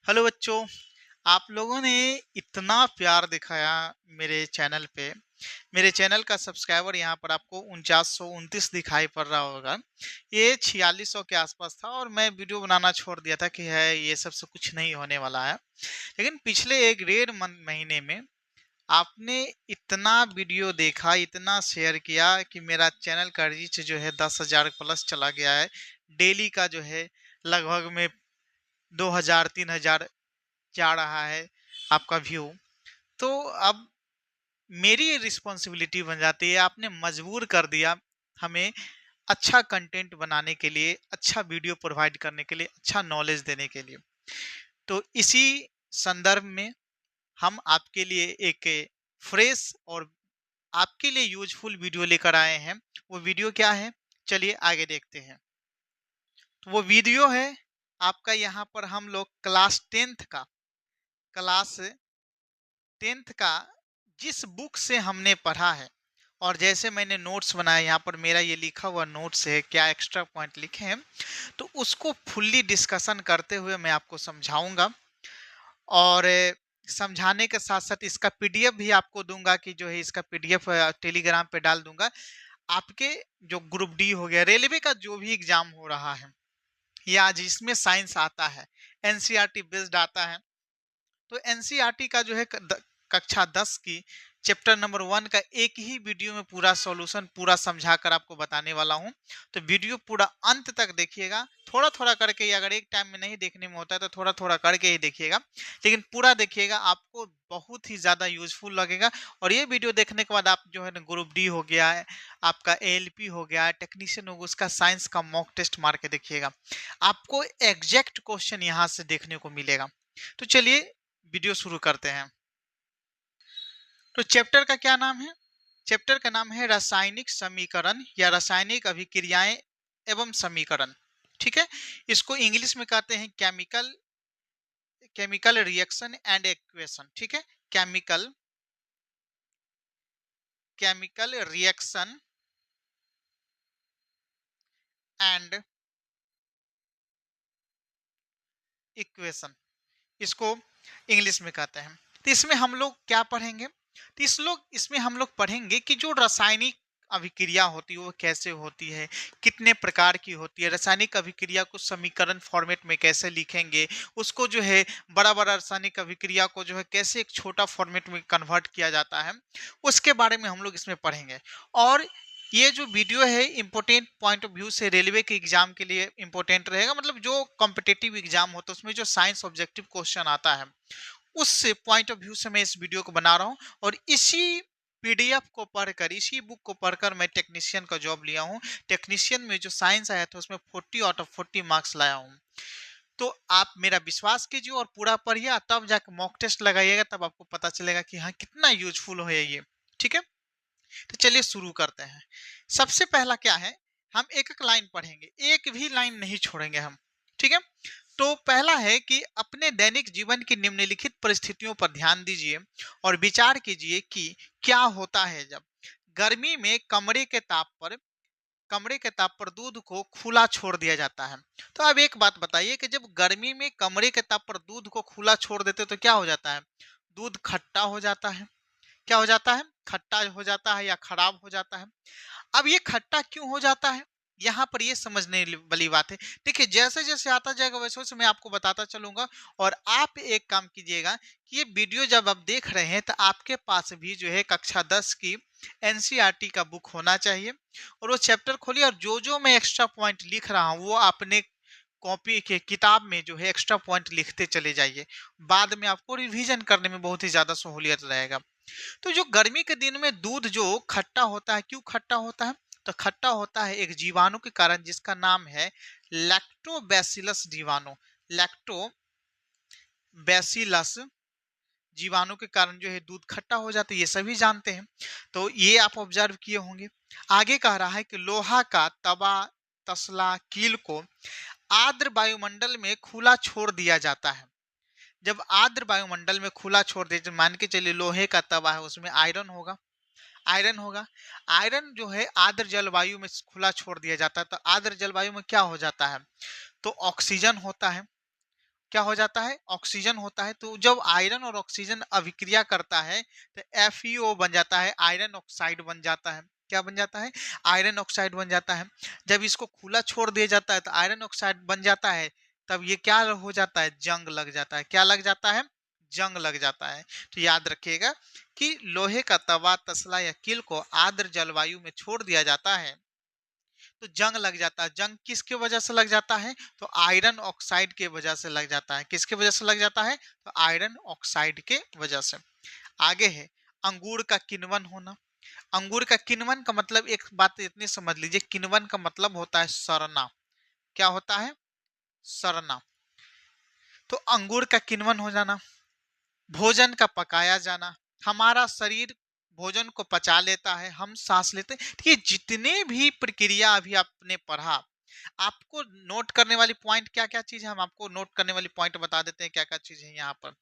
Hello बच्चों, आप लोगों ने इतना प्यार दिखाया मेरे चैनल पे। मेरे चैनल का सब्सक्राइबर यहाँ पर आपको 4929 दिखाई पड़ रहा होगा। ये 4600 के आसपास था और मैं वीडियो बनाना छोड़ दिया था कि है ये सब से कुछ नहीं होने वाला है। लेकिन पिछले एक डेढ़ महीने में आपने इतना वीडियो देखा, इतना शेयर किया कि मेरा चैनल का रीच जो है 10,000 प्लस चला गया है। डेली का जो है लगभग में 2000-3000 जा रहा है आपका व्यू। तो अब मेरी रिस्पॉन्सिबिलिटी बन जाती है, आपने मजबूर कर दिया हमें अच्छा कंटेंट बनाने के लिए, अच्छा वीडियो प्रोवाइड करने के लिए, अच्छा नॉलेज देने के लिए। तो इसी संदर्भ में हम आपके लिए एक फ्रेश और आपके लिए यूजफुल वीडियो लेकर आए हैं। वो वीडियो क्या है, चलिए आगे देखते हैं। तो वो वीडियो है आपका, यहाँ पर हम लोग क्लास टेंथ का जिस बुक से हमने पढ़ा है और जैसे मैंने नोट्स बनाए, यहाँ पर मेरा ये लिखा हुआ नोट्स है, क्या एक्स्ट्रा पॉइंट लिखे हैं, तो उसको फुल्ली डिस्कशन करते हुए मैं आपको समझाऊंगा। और समझाने के साथ साथ इसका पीडीएफ भी आपको दूंगा कि जो है इसका पीडीएफ टेलीग्राम पे डाल दूंगा। आपके जो ग्रुप डी हो गया, रेलवे का जो भी एग्जाम हो रहा है या जिसमें साइंस आता है, एनसीईआरटी बेस्ड आता है, तो एनसीईआरटी का जो है कक्षा 10 की चैप्टर नंबर 1 का एक ही वीडियो में पूरा सॉल्यूशन पूरा समझा कर आपको बताने वाला हूं। तो वीडियो पूरा अंत तक देखिएगा, थोड़ा थोड़ा करके ही, अगर एक टाइम में नहीं देखने में होता है तो थोड़ा थोड़ा करके ही देखिएगा, लेकिन पूरा देखिएगा, आपको बहुत ही ज्यादा यूजफुल लगेगा। और ये वीडियो देखने के बाद आप जो है ना, ग्रुप डी हो गया है आपका, एएलपी हो गया है, टेक्नीशियन हो गया, उसका साइंस का मॉक टेस्ट मार के देखिएगा, आपको एग्जैक्ट क्वेश्चन यहाँ से देखने को मिलेगा। तो चलिए वीडियो शुरू करते हैं। तो चैप्टर का क्या नाम है? चैप्टर का नाम है रासायनिक समीकरण या रासायनिक अभिक्रियाएं एवं समीकरण। ठीक है, इसको इंग्लिश में कहते हैं chemical chemical reaction and equation. ठीक है, chemical chemical reaction and equation, इसको इंग्लिश में कहते हैं। तो इसमें हम लोग क्या पढ़ेंगे? तो इसमें हम लोग पढ़ेंगे कि जो रासायनिक अभिक्रिया होती है वो कैसे होती है, कितने प्रकार की होती है, रासायनिक अभिक्रिया को समीकरण फॉर्मेट में कैसे लिखेंगे, उसको जो है बड़ा बड़ा रासायनिक अभिक्रिया को जो है कैसे एक छोटा फॉर्मेट में कन्वर्ट किया जाता है, उसके बारे में हम लोग इसमें पढ़ेंगे। और ये जो वीडियो है इंपोर्टेंट पॉइंट ऑफ व्यू से रेलवे के एग्जाम के लिए इंपोर्टेंट रहेगा, मतलब जो कॉम्पिटेटिव एग्जाम होता है उसमें जो साइंस ऑब्जेक्टिव क्वेश्चन आता है उस पॉइंट ऑफ व्यू से मैं इस वीडियो को बना रहा हूं। और इसी पीडीएफ को पढ़कर, इसी बुक को पढ़कर मैं टेक्नीशियन का जॉब लिया हूं। टेक्नीशियन में जो साइंस आया था उसमें 40 आउट ऑफ 40 मार्क्स लाया हूं। तो आप मेरा विश्वास कीजिए और पूरा पढ़िए, तब जाकर मॉक टेस्ट लगाइएगा, तब आपको पता चलेगा कि हाँ कितना यूजफुल है ये। ठीक है, तो चलिए शुरू करते हैं। सबसे पहला क्या है, हम एक एक लाइन पढ़ेंगे, एक भी लाइन नहीं छोड़ेंगे हम। ठीक है, तो पहला है कि अपने दैनिक जीवन की निम्नलिखित परिस्थितियों पर ध्यान दीजिए और विचार कीजिए कि क्या होता है जब गर्मी में कमरे के ताप पर दूध को खुला छोड़ दिया जाता है। तो अब एक बात बताइए कि जब गर्मी में कमरे के ताप पर दूध को खुला छोड़ देते तो क्या हो जाता है? दूध खट्टा हो जाता है। क्या हो जाता है? खट्टा हो जाता है या खराब हो जाता है। अब ये खट्टा क्यों हो जाता है, यहाँ पर ये समझने वाली बात है। देखिए, जैसे जैसे आता जाएगा वैसे वैसे मैं आपको बताता चलूंगा। और आप एक काम कीजिएगा कि ये वीडियो जब आप देख रहे हैं तो आपके पास भी जो है कक्षा 10 की एनसीईआरटी का बुक होना चाहिए, और वो चैप्टर खोलिए और जो जो मैं एक्स्ट्रा पॉइंट लिख रहा हूँ वो आपने कॉपी के किताब में जो है एक्स्ट्रा पॉइंट लिखते चले जाइए। बाद में आपको रिवीजन करने में बहुत ही ज्यादा सहूलियत रहेगा। तो जो गर्मी के दिन में दूध जो खट्टा होता है, क्यों खट्टा होता है? तो खट्टा होता है एक जीवाणु के कारण जिसका नाम है लैक्टोबैसिलस जीवाणु। लैक्टोबैसिलस जीवाणु के कारण जो है दूध खट्टा हो जाता है, ये सभी जानते हैं। तो ये आप ऑब्जर्व किए होंगे। आगे कह रहा है कि लोहा का तवा, तसला, कील को आर्द्र वायुमंडल में खुला छोड़ दिया जाता है। जब आर्द्र वायुमंडल में खुला छोड़ दिया, मान के चलिए लोहे का तवा है, उसमें आयरन होगा। आयरन जो है आर्द्र जलवायु में खुला छोड़ दिया जाता है, तो आर्द्र जलवायु में क्या हो जाता है? तो ऑक्सीजन होता है। क्या हो जाता है, ऑक्सीजन होता है। तो जब आयरन और ऑक्सीजन अभिक्रिया करता है तो FeO बन जाता है, आयरन ऑक्साइड बन जाता है। क्या बन जाता है, आयरन ऑक्साइड बन जाता है। जब इसको खुला छोड़ दिया जाता है तो आयरन ऑक्साइड बन जाता है, तब ये क्या हो जाता है, जंग लग जाता है। क्या लग जाता है, जंग लग जाता है। तो याद रखिएगा कि लोहे का तवा, तसला या कील को आर्द्र जलवायु में छोड़ दिया जाता है तो जंग लग जाता है। जंग किसके वजह से लग जाता है, तो आयरन ऑक्साइड के वजह से लग जाता है। किसके वजह से लग जाता है, तो आयरन ऑक्साइड के वजह से। आगे है अंगूर का किण्वन होना। अंगूर का किण्वन का मतलब, एक बात इतनी समझ लीजिए, किण्वन का मतलब होता है सड़ना। क्या होता है, सड़ना। तो अंगूर का किण्वन हो जाना, भोजन का पकाया जाना। हमारा शरीर भोजन को पचा लेता है, हम सांस लेते हैं। तो ये जितने भी प्रक्रिया अभी आपने पढ़ा, आपको नोट करने वाली पॉइंट क्या क्या चीज है, हम आपको नोट करने वाली पॉइंट बता देते हैं क्या क्या चीज है यहाँ पर।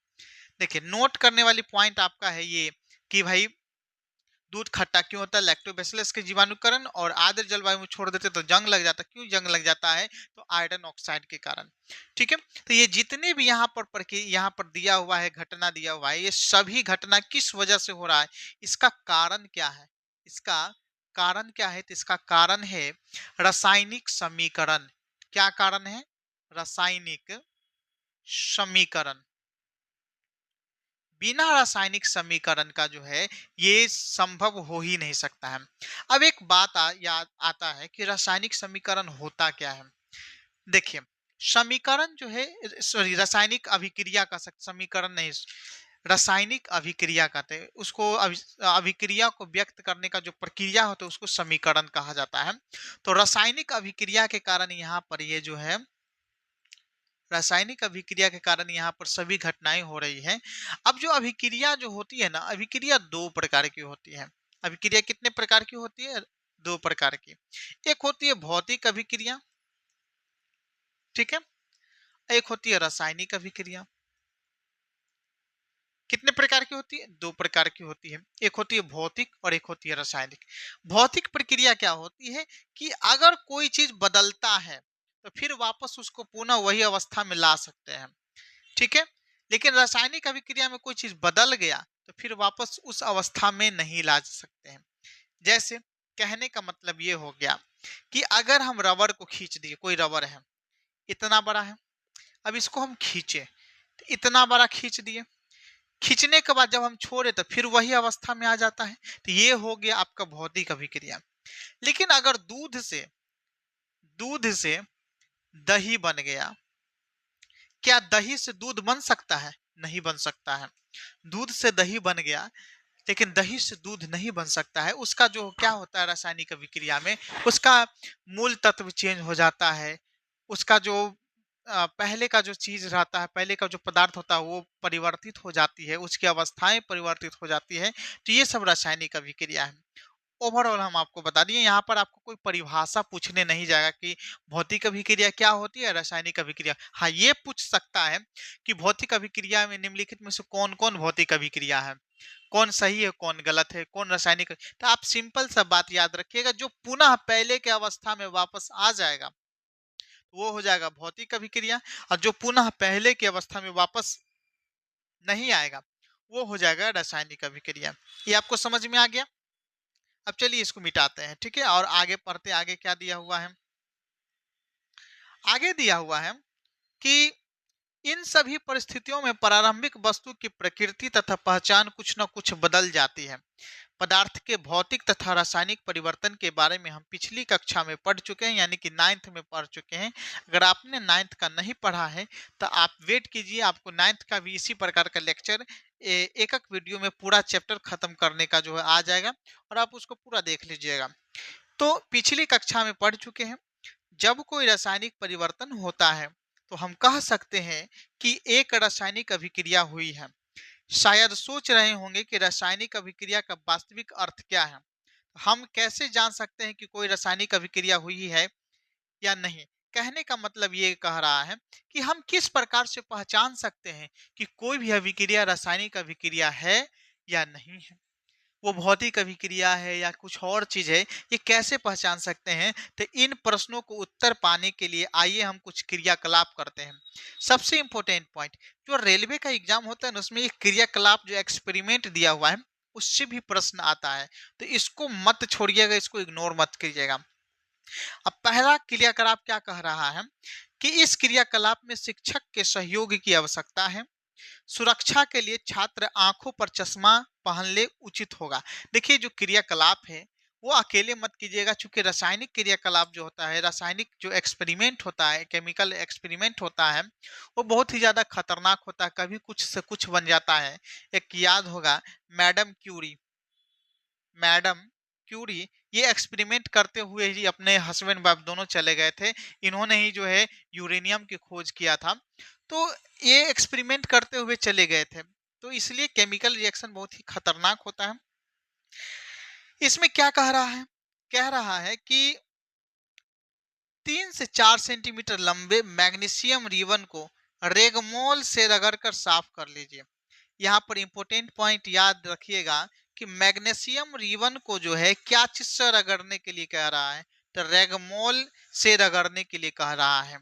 देखिए, नोट करने वाली पॉइंट आपका है ये कि भाई दूध खट्टा क्यों होता है, लैक्टोबैसिलस के जीवाणुकरण, और आर्द्र जलवायु में छोड़ देते तो जंग लग जाता। क्यों जंग लग जाता है, तो आयरन ऑक्साइड के कारण। ठीक है, तो ये जितने भी यहाँ पर दिया हुआ है, घटना दिया हुआ है, ये सभी घटना किस वजह से हो रहा है, इसका कारण क्या है, इसका कारण क्या है, तो इसका कारण है रासायनिक समीकरण। क्या कारण है, रासायनिक समीकरण। बिना रासायनिक समीकरण का जो है ये संभव हो ही नहीं सकता है। अब एक बात याद आता है कि रासायनिक समीकरण होता क्या है। देखिए, समीकरण जो है, सॉरी, रासायनिक अभिक्रिया का समीकरण नहीं, रासायनिक अभिक्रिया कहते हैं उसको। अभिक्रिया को व्यक्त करने का जो प्रक्रिया होता है उसको समीकरण कहा जाता है। तो रासायनिक अभिक्रिया के कारण यहाँ पर ये जो है, रासायनिक अभिक्रिया के कारण यहाँ पर सभी घटनाएं हो रही हैं। अब जो अभिक्रिया जो होती है ना, अभिक्रिया दो प्रकार की होती है। अभिक्रिया कितने प्रकार की होती है, दो प्रकार की। एक होती है भौतिक अभिक्रिया, ठीक है, एक होती है रासायनिक अभिक्रिया। कितने प्रकार की होती है, दो प्रकार की होती है। एक होती है भौतिक और एक होती है रासायनिक। भौतिक प्रक्रिया क्या होती है कि अगर कोई चीज बदलता है तो फिर वापस उसको पुनः वही अवस्था में ला सकते हैं, ठीक है। लेकिन रासायनिक अभिक्रिया में कोई चीज बदल गया तो फिर वापस उस अवस्था में नहीं ला सकते हैं। जैसे कहने का मतलब ये हो गया कि अगर हम रबर को खींच दिए, कोई रबर है इतना बड़ा है, अब इसको हम खींचे तो इतना बड़ा खींच दिए, खींचने के बाद जब हम छोड़े तो फिर वही अवस्था में आ जाता है। तो ये हो गया आपका भौतिक अभिक्रिया। लेकिन अगर दूध से दही बन गया, क्या दही से दूध बन सकता है, नहीं बन सकता है। दूध से दही बन गया, लेकिन दही से दूध नहीं बन सकता है। उसका जो क्या होता है रासायनिक अभिक्रिया में, उसका मूल तत्व चेंज हो जाता है। उसका जो पहले का जो चीज रहता है, पहले का जो पदार्थ होता है वो परिवर्तित हो जाती है, उसकी अवस्थाएं परिवर्तित हो जाती है। तो ये सब रासायनिक अभिक्रिया है। ओवरऑल हम आपको बता दिए, यहाँ पर आपको कोई परिभाषा पूछने नहीं जाएगा कि भौतिक अभिक्रिया क्या होती है, रासायनिक अभिक्रिया। हाँ, ये पूछ सकता है कि भौतिक अभिक्रिया में निम्नलिखित में से कौन कौन भौतिक अभिक्रिया है, कौन सही है कौन गलत है, कौन रासायनिक। तो आप सिंपल सा बात याद रखिएगा, जो पुनः पहले के अवस्था में वापस आ जाएगा वो हो जाएगा भौतिक अभिक्रिया, और जो पुनः पहले की अवस्था में वापस नहीं आएगा वो हो जाएगा रासायनिक अभिक्रिया। ये आपको समझ में आ गया। अब चलिए इसको मिटाते हैं, ठीक है, और आगे पढ़ते। आगे क्या दिया हुआ है, आगे दिया हुआ है कि इन सभी परिस्थितियों में प्रारंभिक वस्तु की प्रकृति तथा पहचान कुछ न कुछ बदल जाती है। पदार्थ के भौतिक तथा रासायनिक परिवर्तन के बारे में हम पिछली कक्षा में पढ़ चुके हैं, यानी कि 9th में पढ़ चुके हैं। अगर आपने 9th का नहीं पढ़ा है तो आप वेट कीजिए, आपको 9th का भी इसी प्रकार का लेक्चर एक एक वीडियो में पूरा चैप्टर खत्म करने का जो है आ जाएगा, और आप उसको पूरा देख लीजिएगा। तो पिछली कक्षा में पढ़ चुके हैं, जब कोई रासायनिक परिवर्तन होता है तो हम कह सकते हैं कि एक रासायनिक अभिक्रिया हुई है। शायद सोच रहे होंगे कि रासायनिक अभिक्रिया का वास्तविक अर्थ क्या है, हम कैसे जान सकते हैं कि कोई रासायनिक अभिक्रिया हुई है या नहीं। कहने का मतलब ये कह रहा है कि हम किस प्रकार से पहचान सकते हैं कि कोई भी अभिक्रिया रासायनिक अभिक्रिया है या नहीं है। वो भौतिक अभिक्रिया है या कुछ और चीज है, ये कैसे पहचान सकते हैं? तो इन प्रश्नों को उत्तर पाने के लिए आइए हम कुछ क्रियाकलाप करते हैं। सबसे इंपॉर्टेंट पॉइंट, जो रेलवे का एग्जाम होता है ना, उसमें एक क्रियाकलाप जो एक्सपेरिमेंट दिया हुआ है उससे भी प्रश्न आता है, तो इसको मत छोड़िएगा, इसको इग्नोर मत कीजिएगा। अब पहला क्रियाकलाप क्या कह रहा है कि इस क्रियाकलाप में शिक्षक के सहयोग की आवश्यकता है। सुरक्षा के लिए छात्र आंखों पर चश्मा पहन ले उचित होगा। देखिए, जो क्रियाकलाप है वो अकेले मत कीजिएगा, चूंकि रासायनिक क्रियाकलाप जो होता है, रासायनिक जो एक्सपेरिमेंट होता है, केमिकल एक्सपेरिमेंट होता है, वो बहुत ही ज्यादा खतरनाक होता है, कभी कुछ से कुछ बन जाता है। एक याद होगा, मैडम क्यूरी, मैडम क्यूरी ये एक्सपेरिमेंट करते हुए ही अपने हस्बैंड वाइफ दोनों चले गए थे। इन्होंने ही जो है यूरेनियम की खोज किया था। तो ये एक्सपेरिमेंट करते हुए चले गए थे, तो इसलिए केमिकल रिएक्शन बहुत ही खतरनाक होता है। इसमें क्या कह रहा है? कह रहा है कि 3 से 4 सेंटीमीटर लंबे मैग्नीशियम रिबन को रेगमोल से रगड़कर साफ कर लीजिए। यहाँ पर इंपॉर्टेंट पॉइंट याद रखिएगा कि मैग्नीशियम रिबन को जो है क्या चीज से रगड़ने के लिए कह रहा है? तो रेगमोल से रगड़ने के लिए कह रहा है।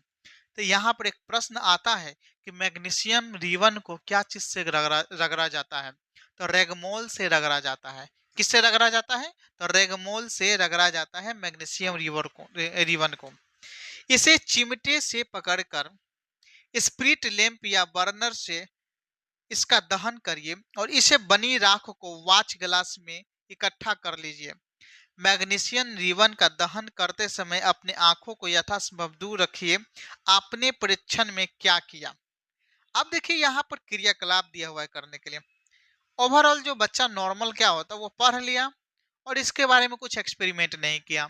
तो यहाँ पर एक प्रश्न आता है कि मैग्नीशियम रिबन को क्या चीज से रगड़ा रगड़ा जाता है? तो रेगमोल से रगड़ा जाता है। किससे रगड़ा जाता है? तो रेगमोल से रगड़ा जाता है मैग्नीशियम रिबन को। इसे चिमटे से पकड़कर स्प्रिट लैंप या बर्नर से इसका दहन करिए और इसे बनी राख को वाच ग्लास में इकट्ठा कर लीजिए। मैग्नीशियम रिबन का दहन करते समय अपने आंखों को यथासंभव दूर रखिए। आपने परीक्षण में क्या किया? अब देखिए, यहाँ पर क्रियाकलाप दिया हुआ है करने के लिए। ओवरऑल जो बच्चा नॉर्मल क्या होता है वो पढ़ लिया और इसके बारे में कुछ एक्सपेरिमेंट नहीं किया,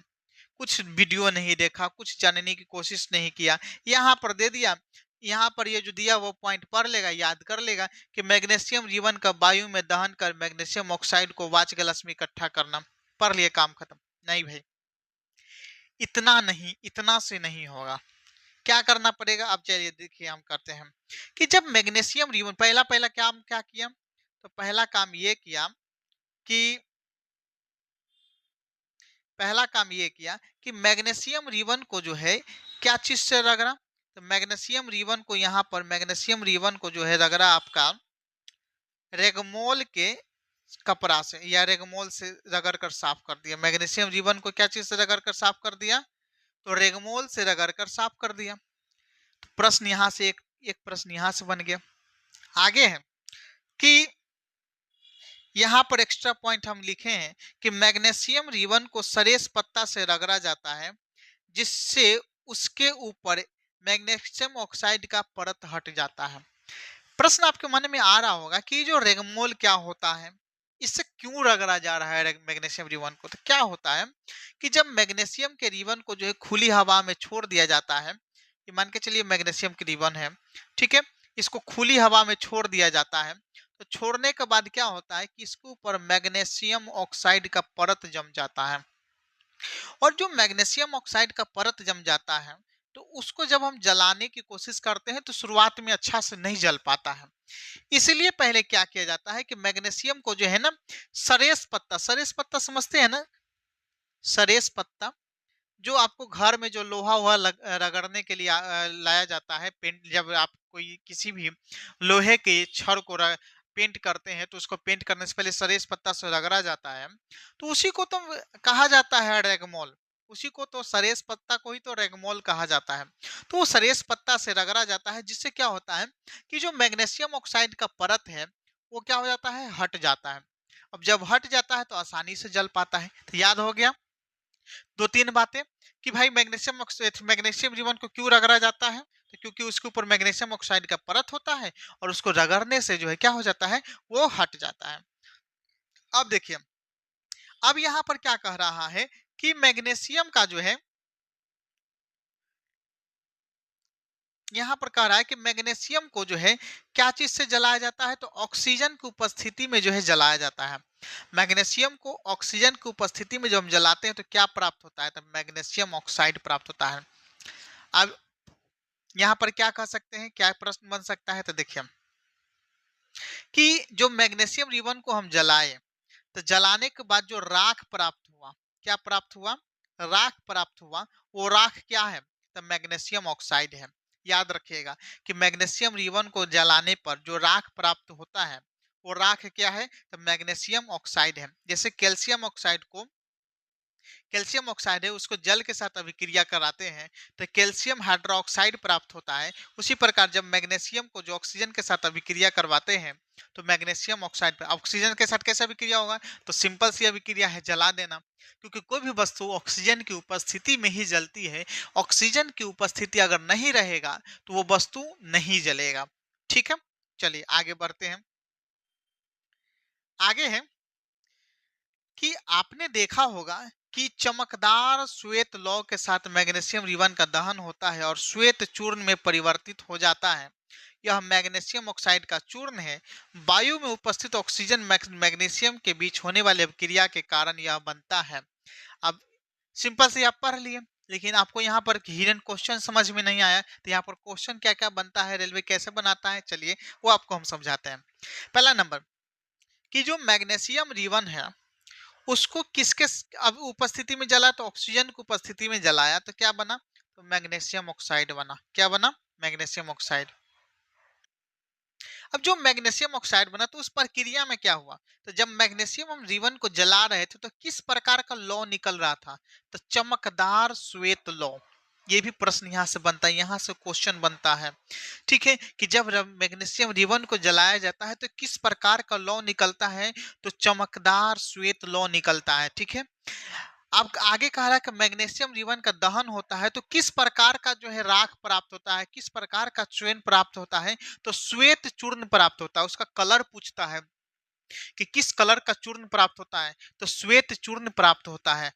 कुछ वीडियो नहीं देखा, कुछ जानने की कोशिश नहीं किया, यहाँ पर दे दिया। यहाँ पर ये जो दिया वो पॉइंट पढ़ लेगा, याद कर लेगा कि मैग्नीशियम रिबन का वायु में दहन कर मैग्नीशियम ऑक्साइड को वाच ग्लास में इकट्ठा करना, पढ़ लिए, काम खत्म। नहीं भाई, इतना नहीं, इतना से नहीं होगा। क्या करना पड़ेगा? अब चलिए देखिए हम करते हैं कि जब मैग्नीशियम रिबन, पहला पहला काम क्या किया? तो पहला काम ये किया कि पहला काम ये किया कि मैग्नीशियम रिबन को जो है क्या चीज से रगड़ा? तो मैग्नीशियम रिबन को, यहाँ पर मैग्नीशियम रिबन को जो है रगड़ा आपका रेगमोल के कपड़ा से या रेगमोल से रगड़ कर साफ कर दिया। मैग्नीशियम रिबन को क्या चीज से रगड़ कर साफ कर दिया? तो रेगमोल से रगड़ कर साफ कर दिया। तो प्रश्न यहाँ से एक एक प्रश्न यहाँ से बन गया। आगे है कि यहाँ पर एक्स्ट्रा पॉइंट हम लिखे हैं कि मैग्नीशियम रिबन को सरेस पत्ता से रगड़ा जाता है, जिससे उसके ऊपर मैग्नीशियम ऑक्साइड का परत हट जाता है। प्रश्न आपके मन में आ रहा होगा कि जो रेगमोल क्या होता है, इससे क्यों रगड़ा जा रहा है मैग्नीशियम रिबन को? तो क्या होता है कि जब मैग्नीशियम के रिबन को जो है खुली हवा में छोड़ दिया जाता है, कि मान के चलिए मैग्नीशियम की रिबन है, ठीक है, इसको खुली हवा में छोड़ दिया जाता है, तो छोड़ने के बाद क्या होता है कि इसके ऊपर मैग्नीशियम ऑक्साइड का परत जम जाता है। और जो मैग्नीशियम ऑक्साइड का परत जम जाता है, तो उसको जब हम जलाने की कोशिश करते हैं तो शुरुआत में अच्छा से नहीं जल पाता है। इसलिए पहले क्या किया जाता है कि मैग्नीशियम को जो है ना, सरेस पत्ता, सरेस पत्ता समझते हैं ना? सरेस पत्ता जो आपको घर में जो लोहा वोहा रगड़ने के लिए लाया जाता है, पेंट, जब आप कोई किसी भी लोहे के छड़ को पेंट करते हैं तो उसको पेंट करने से पहले सरेस पत्ता से रगड़ा जाता है, तो उसी को तो कहा जाता है रेगमोल। उसी को तो, सरेस पत्ता को ही तो रेगमोल कहा जाता है। तो वो सरेस पत्ता से रगड़ा जाता है, जिससे क्या होता है कि जो मैग्नीशियम ऑक्साइड का परत है वो क्या हो जाता है, हट जाता है। अब जब हट जाता है तो आसानी से जल पाता है। तो याद हो गया दो तीन बातें कि भाई मैग्नीशियम रिबन को क्यों रगड़ा जाता है? तो क्योंकि उसके ऊपर मैग्नीशियम ऑक्साइड का परत होता है और उसको रगड़ने से जो है क्या हो जाता है, वो हट जाता है। अब देखिए, अब यहाँ पर क्या कह रहा है कि मैग्नीशियम का जो है, यहाँ पर कह रहा है कि मैग्नीशियम को जो है क्या चीज से जलाया जाता है? तो ऑक्सीजन की उपस्थिति में जो है जलाया जाता है। मैग्नीशियम को ऑक्सीजन की उपस्थिति में जब हम जलाते हैं तो क्या प्राप्त होता है? तो मैग्नीशियम ऑक्साइड प्राप्त होता है। अब यहाँ पर क्या कह सकते हैं, क्या प्रश्न बन सकता है? तो देखिए कि जो मैग्नीशियम रिबन को हम जलाए तो जलाने के बाद जो राख प्राप्त हुआ, क्या प्राप्त हुआ? राख प्राप्त हुआ। वो राख क्या है? तो मैग्नीशियम ऑक्साइड है। याद रखिएगा कि मैग्नीशियम रिबन को जलाने पर जो राख प्राप्त होता है वो राख क्या है? तो मैग्नीशियम ऑक्साइड है। जैसे कैल्शियम ऑक्साइड है उसको जल के साथ अभिक्रिया कराते हैं तो कैल्शियम हाइड्रोक्साइड प्राप्त होता है। उसी प्रकार जब मैग्नीशियम को जो ऑक्सीजन के साथ अभिक्रिया करवाते हैं तो मैग्नीशियम ऑक्साइड पे ऑक्सीजन के साथ कैसे अभिक्रिया होगा? तो सिंपल सी अभिक्रिया है, जला देना। क्योंकि कोई भी वस्तु ऑक्सीजन की उपस्थिति में ही जलती है। ऑक्सीजन की उपस्थिति अगर नहीं रहेगा तो वो वस्तु नहीं जलेगा। ठीक है, चलिए आगे बढ़ते हैं। आगे है कि आपने देखा होगा कि चमकदार श्वेत लौ के साथ मैग्नीशियम रिबन का दहन होता है और श्वेत चूर्ण में परिवर्तित हो जाता है। यह मैग्नीशियम ऑक्साइड का चूर्ण है। वायु में उपस्थित ऑक्सीजन मैग्नीशियम के बीच होने वाली अभिक्रिया के कारण यह बनता है। अब सिंपल से आप पढ़ लिए, लेकिन आपको यहाँ पर हिडन क्वेश्चन समझ में नहीं आया तो यहाँ पर क्वेश्चन क्या क्या बनता है, रेलवे कैसे बनाता है, चलिए वो आपको हम समझाते हैं। पहला नंबर कि जो मैग्नीशियम रिबन है उसको किसके अब उपस्थिति में जला? तो ऑक्सीजन की उपस्थिति में जलाया तो क्या बना? तो मैग्नीशियम ऑक्साइड बना। क्या बना? Magnesium oxide. अब जो मैग्नीशियम ऑक्साइड बना तो उस प्रक्रिया में क्या हुआ? तो जब मैग्नीशियम हम रिबन को जला रहे थे तो किस प्रकार का लौ निकल रहा था? तो चमकदार श्वेत लौ। ये भी प्रश्न यहाँ से बनता है, यहाँ से क्वेश्चन बनता है। ठीक है कि जब मैग्नीशियम रिबन को जलाया जाता है तो किस प्रकार का लौ निकलता है? तो चमकदार श्वेत लौ निकलता है। ठीक है, अब आगे कह रहा है कि मैग्नीशियम रिबन का दहन होता है तो किस प्रकार का जो है राख प्राप्त होता है, किस प्रकार का चूर्ण प्राप्त होता है? तो श्वेत चूर्ण प्राप्त होता है। उसका कलर पूछता है कि किस कलर का चूर्ण प्राप्त होता है? तो श्वेत चूर्ण प्राप्त होता है।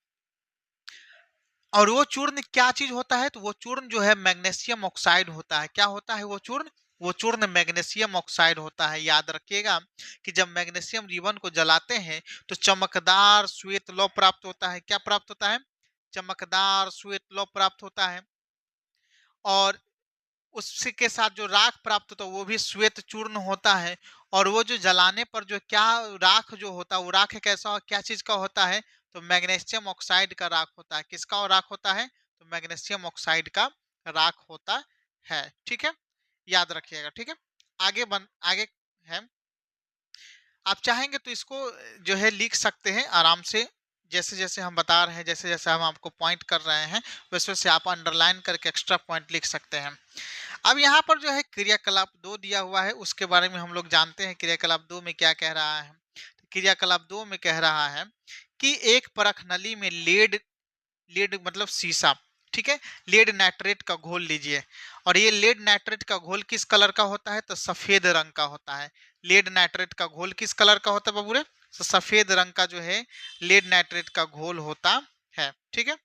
और वो चूर्ण क्या चीज होता है? तो वो चूर्ण जो है मैग्नीशियम ऑक्साइड होता है। क्या होता है वो चूर्ण? वो चूर्ण मैग्नीशियम ऑक्साइड होता है। याद रखिएगा कि जब मैग्नीशियम रिबन को जलाते हैं तो चमकदार श्वेत लौ प्राप्त होता है। क्या प्राप्त होता है? चमकदार श्वेत लौ प्राप्त होता है। और उसके साथ जो राख प्राप्त होता है वो भी श्वेत चूर्ण होता है। और वो जो जलाने पर जो क्या राख जो होता है वो राख कैसा क्या चीज का होता है? तो मैग्नीशियम ऑक्साइड का राख होता है। किसका राख होता है? तो मैग्नीशियम ऑक्साइड का राख होता है। ठीक है, याद रखिएगा। ठीक है, आगे है। आप चाहेंगे तो इसको जो है लिख सकते हैं आराम से, जैसे जैसे हम बता रहे हैं, जैसे जैसे हम आपको पॉइंट कर रहे हैं वैसे वैसे आप अंडरलाइन करके एक्स्ट्रा पॉइंट लिख सकते हैं। अब यहाँ पर जो है क्रियाकलाप 2 दिया हुआ है, उसके बारे में हम लोग जानते हैं क्रियाकलाप 2 में क्या कह रहा है। क्रियाकलाप 2 में कह रहा है कि एक परख नली में लेड लेड मतलब शीशा, ठीक है, लेड नाइट्रेट का घोल लीजिए। और ये लेड नाइट्रेट का घोल किस कलर का होता है? तो सफेद रंग का होता है। लेड नाइट्रेट का घोल किस कलर का होता है बाबूरे? तो सफेद रंग का जो है लेड नाइट्रेट का घोल होता है। ठीक है,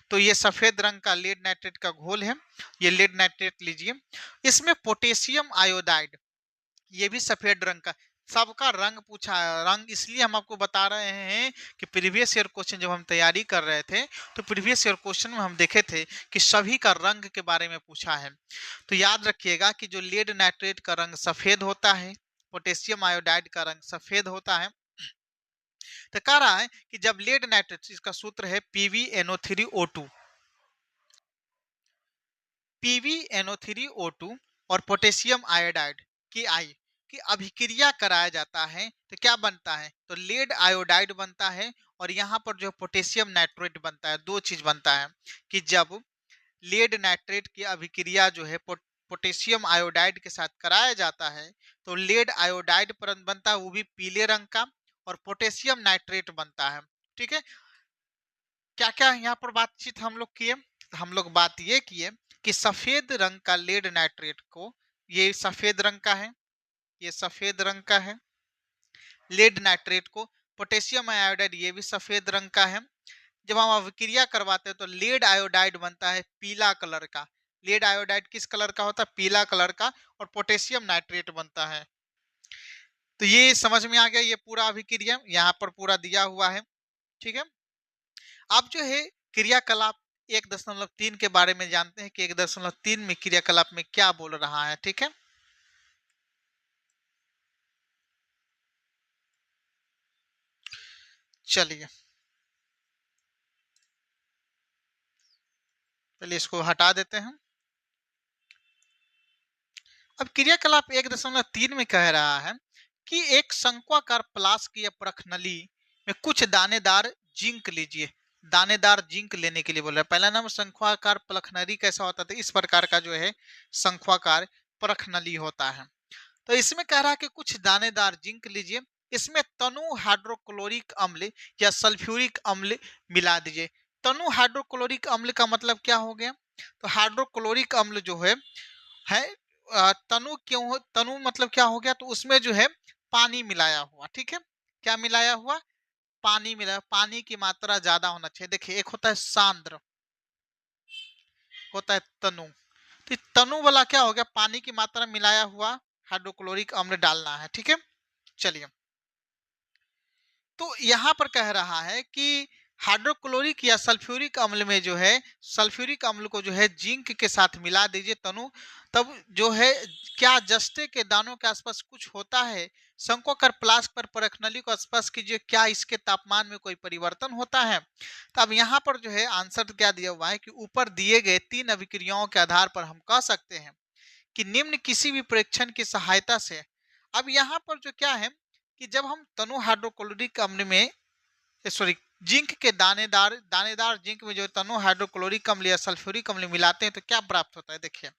तो ये सफेद रंग का लेड नाइट्रेट का घोल है। ये लेड नाइट्रेट लीजिए। इसमें पोटेशियम आयोडाइड, ये भी सफेद रंग का। सबका रंग पूछा है। रंग इसलिए हम आपको बता रहे हैं कि प्रीवियस ईयर क्वेश्चन जब हम तैयारी कर रहे थे तो प्रीवियस ईयर क्वेश्चन में हम देखे थे कि सभी का रंग के बारे में पूछा है। तो याद रखिएगा कि जो लेड नाइट्रेट का रंग सफेद होता है, पोटेशियम आयोडाइड का रंग सफेद होता है। तो कह रहा है कि जब लेड नाइट्रेट, इसका सूत्र है PbNO3O2, PbNO3O2 और पोटेशियम आयोडाइड Ki की अभिक्रिया कराया जाता है तो क्या बनता है? तो लेड आयोडाइड बनता है। और यहाँ पर जो पोटेशियम नाइट्रेट बनता है। दो चीज बनता है कि जब लेड नाइट्रेट की अभिक्रिया जो है पोटेशियम आयोडाइड के साथ कराया जाता है तो लेड आयोडाइड बनता है, वो भी पीले रंग का, और पोटेशियम नाइट्रेट बनता है। ठीक है, क्या क्या यहाँ पर बातचीत हम लोग किए? हम लोग बात ये किए कि सफेद रंग का लेड नाइट्रेट को, ये सफेद रंग का है, ये सफेद रंग का है लेड नाइट्रेट को, पोटेशियम आयोडाइड ये भी सफेद रंग का है। जब हम अभिक्रिया करवाते हैं तो लेड आयोडाइड बनता है पीला कलर का। लेड आयोडाइड किस कलर का होता है? पीला कलर का। और पोटेशियम नाइट्रेट बनता है। तो ये समझ में आ गया, ये पूरा अभिक्रिया यहाँ पर पूरा दिया हुआ है। ठीक है, अब जो है क्रियाकलाप 1.3 के बारे में जानते हैं कि 1.3 में क्रियाकलाप में क्या बोल रहा है। ठीक है, चलिए, चलिए इसको हटा देते हैं। अब क्रियाकलाप 1.3 में कह रहा है कि एक शंक्वाकार फ्लास्क या परखनली में कुछ दानेदार जिंक लीजिए। दानेदार जिंक लेने के लिए बोल रहा है। पहला नाम शंक्वाकार परखनली कैसा होता था, इस प्रकार का जो है शंक्वाकार परखनली होता है। तो इसमें कह रहा है कि कुछ दानेदार जिंक लीजिए, इसमें तनु हाइड्रोक्लोरिक अम्ल या सल्फ्यूरिक अम्ल मिला दीजिए। तनु हाइड्रोक्लोरिक अम्ल का मतलब क्या हो गया? तो हाइड्रोक्लोरिक अम्ल जो है तनु क्यों हो, तनु मतलब क्या हो गया? तो उसमें जो है पानी मिलाया हुआ, ठीक है। क्या मिलाया हुआ? पानी मिलाया। पानी की मात्रा ज्यादा होना चाहिए। देखिए, एक होता है सांद्र, होता है तनु। तो तनु वाला क्या हो गया? पानी की मात्रा मिलाया हुआ हाइड्रोक्लोरिक अम्ल डालना है, ठीक है। चलिए, तो यहां पर कह रहा है कि हाइड्रोक्लोरिक या सल्फ्यूरिक अम्ल में जो है, सल्फ्यूरिक अम्ल को जो है जिंक के साथ मिला दीजिए तनु। तब जो है, क्या जस्ते के दानों के आसपास कुछ होता है? शंक्वाकार फ्लास्क पर परखनली को स्पर्श कीजिए, क्या इसके तापमान में कोई परिवर्तन होता है? तो अब यहाँ पर जो है आंसर क्या दिया हुआ है कि ऊपर दिए गए 3 अभिक्रियाओं के आधार पर हम कह सकते हैं कि निम्न किसी भी परीक्षण की सहायता से। अब यहाँ पर जो क्या है कि जब हम तनु हाइड्रोक्लोरिक अम्ल में, सॉरी, जिंक के दानेदार दानेदार जिंक में जो तनु हाइड्रोक्लोरिक अम्ल या सल्फ्यूरिक अम्ल मिलाते हैं तो क्या प्राप्त होता है? देखिए,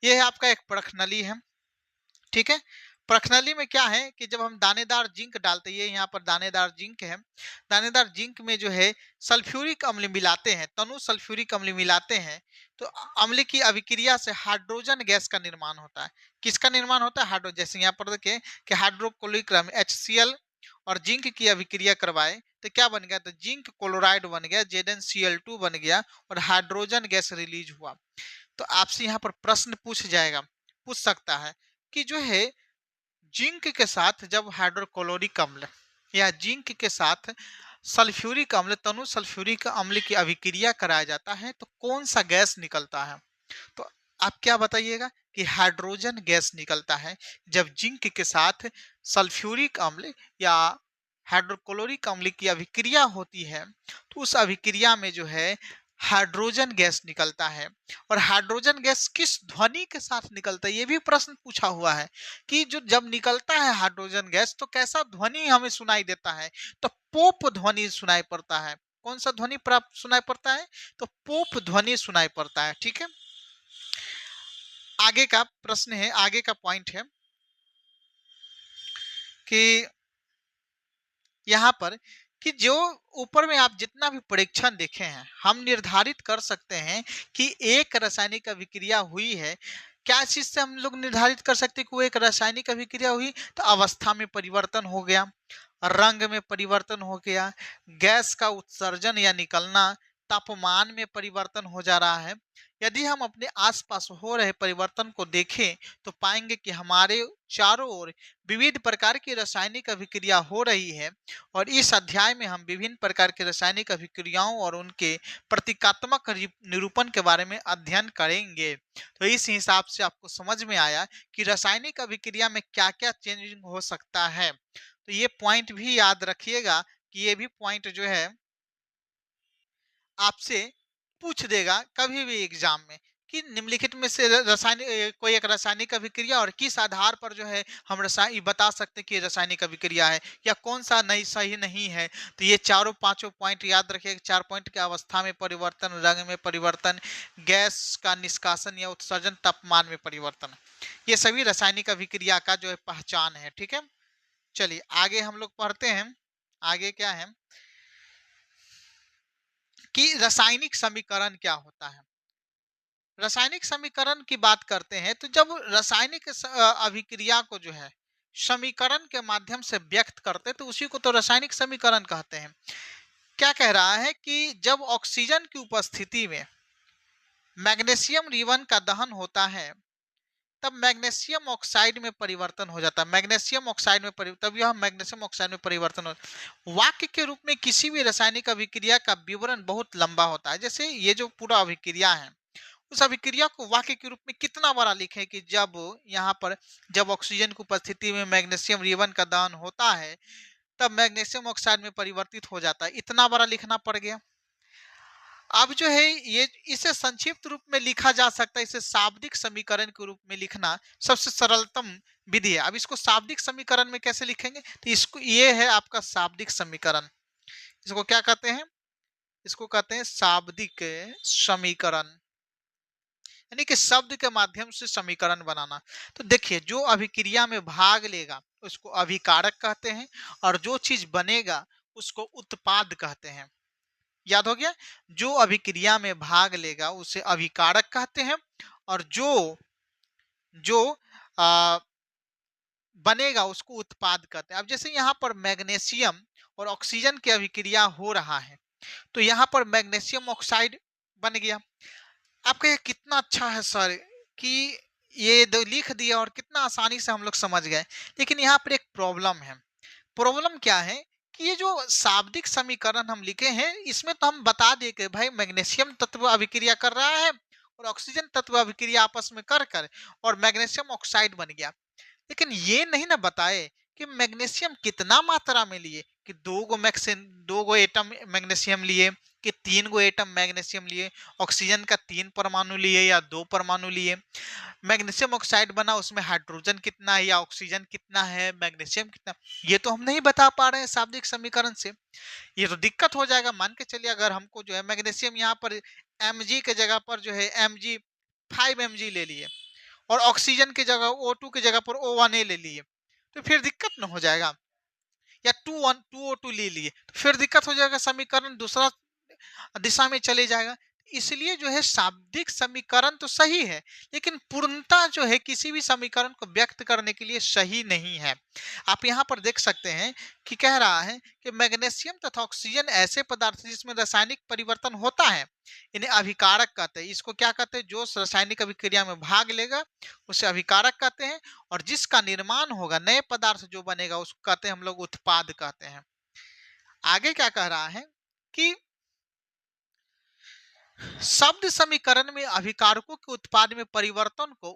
ये है आपका एक परखनली है, ठीक है। प्रखनली में क्या है कि जब हम दानेदार जिंक डालते हैं, ये यहाँ पर दानेदार जिंक है, दानेदार जिंक में जो है सल्फ्यूरिक अम्ल मिलाते हैं, तनु सल्फ्यूरिक अम्ल मिलाते हैं, तो अम्ल की अभिक्रिया से हाइड्रोजन गैस का निर्माण होता है। किसका निर्माण होता है? हाइड्रोजन। जैसे यहाँ पर देखिए कि हाइड्रोक्लोरिक HCl और जिंक की अभिक्रिया करवाए तो क्या बन गया? तो जिंक क्लोराइड बन गया, ZnCl2 बन गया और हाइड्रोजन गैस रिलीज हुआ। तो आपसे यहाँ पर प्रश्न पूछ जाएगा, पूछ सकता है कि जो है जिंक के साथ जब हाइड्रोक्लोरिक अम्ल या जिंक के साथ सल्फ्यूरिक अम्ल, तनु सल्फ्यूरिक अम्ल की अभिक्रिया कराया जाता है तो कौन सा गैस निकलता है? तो आप क्या बताइएगा कि हाइड्रोजन गैस निकलता है। जब जिंक के साथ सल्फ्यूरिक अम्ल या हाइड्रोक्लोरिक अम्ल की अभिक्रिया होती है तो उस अभिक्रिया में जो है हाइड्रोजन गैस निकलता है। और हाइड्रोजन गैस किस ध्वनि के साथ निकलता है, ये भी प्रश्न पूछा हुआ है कि जो जब निकलता है हाइड्रोजन गैस तो कैसा ध्वनि हमें सुनाई देता है? तो पोप ध्वनि सुनाई पड़ता है। कौन सा ध्वनि प्राप्त सुनाई पड़ता है? तो पोप ध्वनि सुनाई पड़ता है, ठीक है। आगे का प्रश्न है, आगे का पॉइंट है कि यहाँ पर कि जो ऊपर में आप जितना भी परीक्षण देखे हैं हम निर्धारित कर सकते हैं कि एक रासायनिक अभिक्रिया हुई है। क्या चीज से हम लोग निर्धारित कर सकते हैं कि वो एक रासायनिक अभिक्रिया हुई? तो अवस्था में परिवर्तन हो गया, रंग में परिवर्तन हो गया, गैस का उत्सर्जन या निकलना, तापमान में परिवर्तन हो जा रहा है। यदि हम अपने आसपास हो रहे परिवर्तन को देखें तो पाएंगे कि हमारे चारों ओर विविध प्रकार की रासायनिक अभिक्रिया हो रही है। और इस अध्याय में हम विभिन्न प्रकार के रासायनिक अभिक्रियाओं और उनके प्रतीकात्मक निरूपण के बारे में अध्ययन करेंगे। तो इस हिसाब से आपको समझ में आया कि रासायनिक अभिक्रिया में क्या क्या चेंजिंग हो सकता है। तो ये पॉइंट भी याद रखिएगा कि ये भी पॉइंट जो है आपसे पूछ देगा कभी भी एग्जाम में कि निम्नलिखित में से रासायनिक कोई एक रासायनिक अभिक्रिया और किस आधार पर जो है हम रसायन बता सकते हैं कि रासायनिक अभिक्रिया है या कौन सा नहीं सही नहीं है। तो ये चारों पांचों पॉइंट याद रखिए। 4 पॉइंट की अवस्था में परिवर्तन, रंग में परिवर्तन, गैस का निष्कासन या उत्सर्जन, तापमान में परिवर्तन, ये सभी रासायनिक अभिक्रिया का जो है पहचान है, ठीक है। चलिए आगे हम लोग पढ़ते हैं। आगे क्या है कि रासायनिक समीकरण क्या होता है। रासायनिक समीकरण की बात करते हैं तो जब रासायनिक अभिक्रिया को जो है समीकरण के माध्यम से व्यक्त करते हैं तो उसी को तो रासायनिक समीकरण कहते हैं। क्या कह रहा है कि जब ऑक्सीजन की उपस्थिति में मैग्नीशियम रिवन का दहन होता है तब मैग्नीशियम ऑक्साइड में परिवर्तन हो जाता है। मैग्नीशियम ऑक्साइड में तब यह मैग्नीशियम ऑक्साइड में परिवर्तन हो। वाक्य के रूप में किसी भी रासायनिक अभिक्रिया का विवरण बहुत लंबा होता है। जैसे ये जो पूरा अभिक्रिया है उस अभिक्रिया को वाक्य के रूप में कितना बड़ा लिखें कि जब यहाँ पर जब ऑक्सीजन की उपस्थिति में मैग्नीशियम रिवन का दहन होता है तब मैग्नीशियम ऑक्साइड में परिवर्तित हो जाता है। इतना बड़ा लिखना पड़ गया। अब जो है ये इसे संक्षिप्त रूप में लिखा जा सकता है, इसे शाब्दिक समीकरण के रूप में लिखना सबसे सरलतम विधि है। अब इसको शाब्दिक समीकरण में कैसे लिखेंगे, तो इसको ये है आपका शाब्दिक समीकरण। इसको क्या कहते हैं, इसको कहते हैं शाब्दिक समीकरण, यानी कि शब्द के माध्यम से समीकरण बनाना। तो देखिए, जो अभिक्रिया में भाग लेगा उसको अभिकारक कहते हैं, और जो चीज बनेगा उसको उत्पाद कहते हैं। याद हो गया, जो अभिक्रिया में भाग लेगा उसे अभिकारक कहते हैं, और जो जो आ, बनेगा उसको उत्पाद कहते हैं। अब जैसे यहाँ पर मैग्नीशियम और ऑक्सीजन की अभिक्रिया हो रहा है, तो यहाँ पर मैग्नीशियम ऑक्साइड बन गया। आपका ये कितना अच्छा है सर कि ये लिख दिया और कितना आसानी से हम लोग समझ गए। लेकिन यहाँ पर एक प्रॉब्लम है। प्रॉब्लम क्या है कि ये जो शाब्दिक समीकरण हम लिखे हैं इसमें तो हम बता दे कि भाई मैग्नीशियम तत्व अभिक्रिया कर रहा है और ऑक्सीजन तत्व अभिक्रिया आपस में कर कर और मैग्नीशियम ऑक्साइड बन गया। लेकिन ये नहीं ना बताए कि मैग्नीशियम कितना मात्रा में लिए, कि दो गो एटम मैग्नीशियम लिए, कि 3 गो एटम मैग्नीशियम लिए, ऑक्सीजन का 3 परमाणु लिए या 2 परमाणु लिए, मैग्नीशियम ऑक्साइड बना उसमें हाइड्रोजन कितना है या ऑक्सीजन कितना है, मैग्नीशियम कितना, ये तो हम नहीं बता पा रहे हैं शाब्दिक समीकरण से। ये तो दिक्कत हो जाएगा। मान के चलिए अगर हमको जो है मैग्नीशियम यहाँ पर Mg के जगह पर जो है Mg 5 Mg ले लिए और ऑक्सीजन की जगह O2 की जगह पर O1A ले लिए, तो फिर दिक्कत न हो जाएगा। या 2O2 ले लिए तो फिर दिक्कत हो जाएगा, समीकरण दूसरा दिशा में चले जाएगा। इसलिए जो है शाब्दिक समीकरण तो सही है, लेकिन पूर्णता जो है किसी भी समीकरण को व्यक्त करने के लिए सही नहीं है। आप यहाँ पर देख सकते हैं कि कह रहा है कि मैग्नीशियम तथा ऑक्सीजन ऐसे पदार्थ जिसमें रासायनिक परिवर्तन होता है, इन्हें अभिकारक कहते हैं। इसको क्या कहते हैं, जो रासायनिक अभिक्रिया में भाग लेगा उसे अभिकारक कहते हैं, और जिसका निर्माण होगा, नए पदार्थ जो बनेगा उसको कहते हैं हम लोग उत्पाद कहते हैं। आगे क्या कह रहा है कि शब्द समीकरण में अभिकारकों के उत्पाद में परिवर्तन को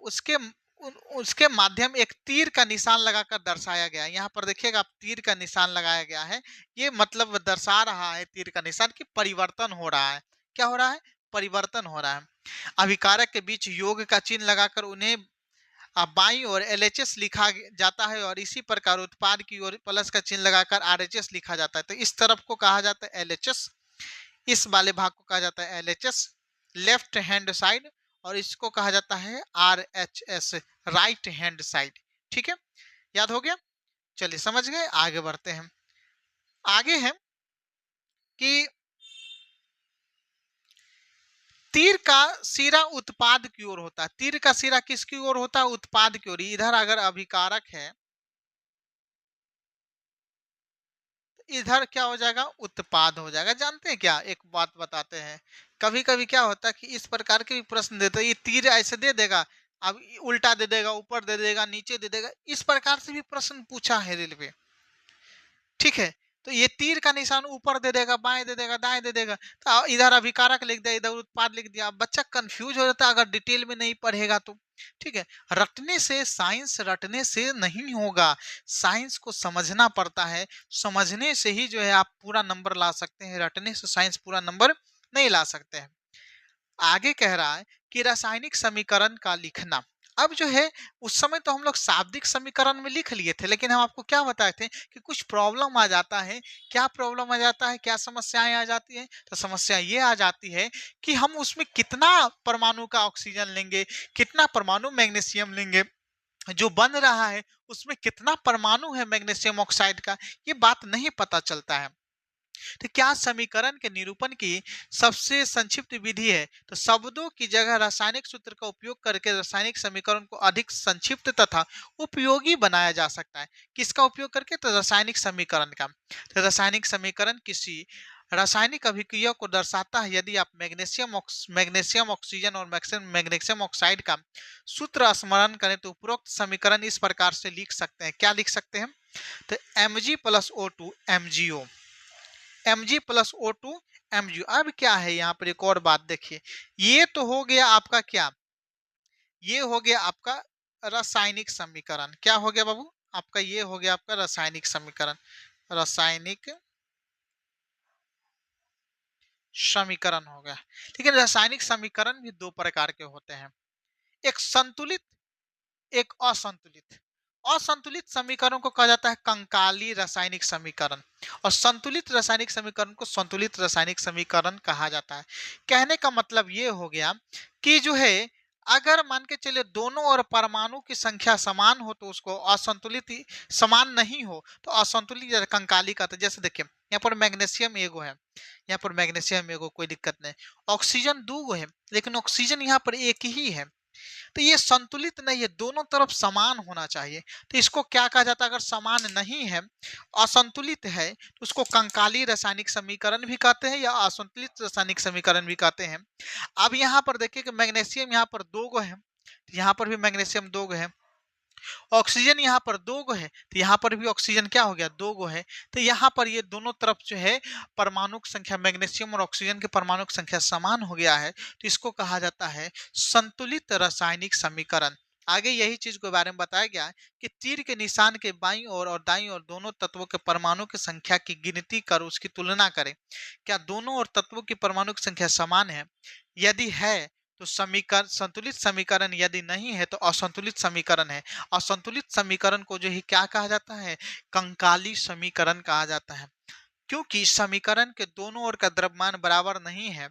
उसके माध्यम एक तीर का निशान लगाकर दर्शाया गया है। यहाँ पर देखिएगा आप, तीर का निशान लगाया गया है। ये मतलब दर्शा रहा है तीर का निशान कि परिवर्तन हो रहा है। क्या हो रहा है, परिवर्तन हो रहा है। अभिकारक के बीच योग का चिन्ह लगाकर उन्हें बाईं ओर LHS लिखा जाता है, और इसी प्रकार उत्पाद की ओर प्लस का चिन्ह लगाकर RHS लिखा जाता है। तो इस तरफ को कहा जाता है LHS, इस वाले भाग को कहा जाता है LHS लेफ्ट हैंड साइड, और इसको कहा जाता है RHS राइट हैंड साइड। ठीक है, याद हो गया। चलिए समझ गए, आगे बढ़ते हैं। आगे है कि तीर का सिरा उत्पाद की ओर होता है। तीर का सिरा किसकी ओर होता है, उत्पाद की ओर। इधर अगर अभिकारक है, इधर क्या हो जाएगा, उत्पाद हो जाएगा। जानते हैं क्या, एक बात बताते हैं, कभी कभी क्या होता है कि इस प्रकार के भी प्रश्न देते हैं, ये तीर ऐसे दे देगा, अब उल्टा दे देगा, ऊपर दे देगा, नीचे दे देगा, इस प्रकार से भी प्रश्न पूछा है रेलवे। ठीक है, तो ये तीर का निशान ऊपर दे देगा, बाएं दे देगा, दाएं दे देगा, तो इधर अभिकारक लिख दिया, इधर उत्पाद लिख दिया। बच्चा कंफ्यूज हो जाता है अगर डिटेल में नहीं पढ़ेगा तो। ठीक है, रटने से, साइंस रटने से नहीं होगा, साइंस को समझना पड़ता है। समझने से ही जो है आप पूरा नंबर ला सकते हैं, रटने से साइंस पूरा नंबर नहीं ला सकते हैं। आगे कह रहा है कि रासायनिक समीकरण का लिखना। अब जो है उस समय तो हम लोग शाब्दिक समीकरण में लिख लिए थे, लेकिन हम आपको क्या बताए थे कि कुछ प्रॉब्लम आ जाता है। क्या प्रॉब्लम आ जाता है, क्या समस्याएं आ जाती है, तो समस्या ये आ जाती है कि हम उसमें कितना परमाणु का ऑक्सीजन लेंगे, कितना परमाणु मैग्नीशियम लेंगे, जो बन रहा है उसमें कितना परमाणु है मैग्नीशियम ऑक्साइड का, ये बात नहीं पता चलता है। तो क्या समीकरण के निरूपण की सबसे संक्षिप्त विधि है, तो शब्दों की जगह रासायनिक सूत्र का उपयोग करके रासायनिक समीकरण को अधिक संक्षिप्त तथा उपयोगी बनाया जा सकता है। किसका उपयोग करके, तो रासायनिक समीकरण का। तो रासायनिक समीकरण किसी रासायनिक अभिक्रिया को दर्शाता है। यदि आप मैग्नीशियम ऑक्सीजन और मैग्नीशियम ऑक्साइड का सूत्र स्मरण करें तो उपरोक्त समीकरण इस प्रकार से लिख सकते हैं। क्या लिख सकते हैं, तो Mg+O2 MgO, Mg+O2 MgO। अब क्या है यहाँ पर एक और बात देखिए, ये तो हो गया आपका क्या, ये हो गया आपका रासायनिक समीकरण। क्या हो गया बाबू, आपका ये हो गया आपका रासायनिक समीकरण। रासायनिक समीकरण हो गया। लेकिन रासायनिक समीकरण भी दो प्रकार के होते हैं, एक संतुलित, एक असंतुलित। असंतुलित समीकरण को कहा जाता है कंकाली रासायनिक समीकरण, और संतुलित रासायनिक समीकरण को संतुलित रासायनिक समीकरण कहा जाता है। कहने का मतलब ये हो गया कि जो है, अगर मान के चले दोनों और परमाणु की संख्या समान हो तो उसको असंतुलित समान नहीं हो तो असंतुलित या कंकाली का। तो जैसे देखिए, यहाँ पर मैग्नीशियम एगो है, यहाँ पर मैग्नीशियम एगो, कोई दिक्कत नहीं। ऑक्सीजन दो गो है, लेकिन ऑक्सीजन यहाँ पर एक ही है, तो ये संतुलित नहीं है, दोनों तरफ समान होना चाहिए। तो इसको क्या कहा जाता है, अगर समान नहीं है, असंतुलित है, तो उसको कंकाली रासायनिक समीकरण भी कहते हैं या असंतुलित रासायनिक समीकरण भी कहते हैं। अब यहाँ पर देखिए कि मैग्नीशियम यहाँ पर दो गो है, यहाँ पर भी मैग्नीशियम दो गो है। ऑक्सीजन यहाँ पर दो गो है, तो यहाँ पर भी ऑक्सीजन क्या हो गया, दो गो है। तो यहाँ पर ये दोनों तरफ जो है परमाणु की संख्या, मैग्नीशियम और ऑक्सीजन के परमाणु की संख्या समान हो गया है, तो इसको कहा जाता है संतुलित रासायनिक समीकरण। आगे यही चीज के बारे में बताया गया है कि तीर के निशान के बाईं ओर और दाईं ओर दोनों तत्वों के परमाणु की संख्या की गिनती कर उसकी तुलना करें। क्या दोनों और तत्वों की परमाणु की संख्या समान है? यदि है तो समीकरण संतुलित समीकरण, यदि नहीं है तो असंतुलित समीकरण है। असंतुलित समीकरण को जो है क्या कहा जाता है, कंकाली समीकरण कहा जाता है, क्योंकि समीकरण के दोनों ओर का द्रव्यमान बराबर नहीं है।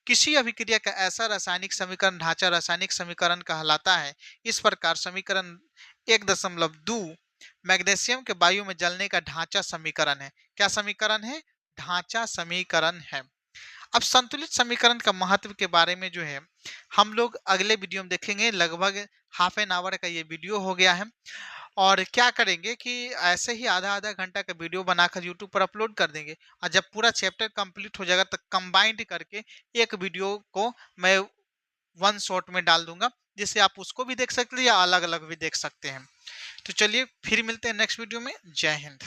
किसी अभिक्रिया का ऐसा रासायनिक समीकरण ढांचा रासायनिक समीकरण कहलाता है। इस प्रकार समीकरण 1.2 मैग्नीशियम के वायु में जलने का ढांचा समीकरण है। क्या समीकरण है? ढांचा समीकरण है। अब संतुलित समीकरण का महत्व के बारे में जो है हम लोग अगले वीडियो में देखेंगे। लगभग हाफ एन आवर का ये वीडियो हो गया है, और क्या करेंगे कि ऐसे ही आधा आधा घंटा का वीडियो बनाकर यूट्यूब पर अपलोड कर देंगे, और जब पूरा चैप्टर कंप्लीट हो जाएगा तो कंबाइंड करके एक वीडियो को मैं वन शॉट में डाल दूंगा, जिससे आप उसको भी देख सकते हैं या अलग अलग भी देख सकते हैं। तो चलिए फिर मिलते हैं नेक्स्ट वीडियो में। जय हिंद।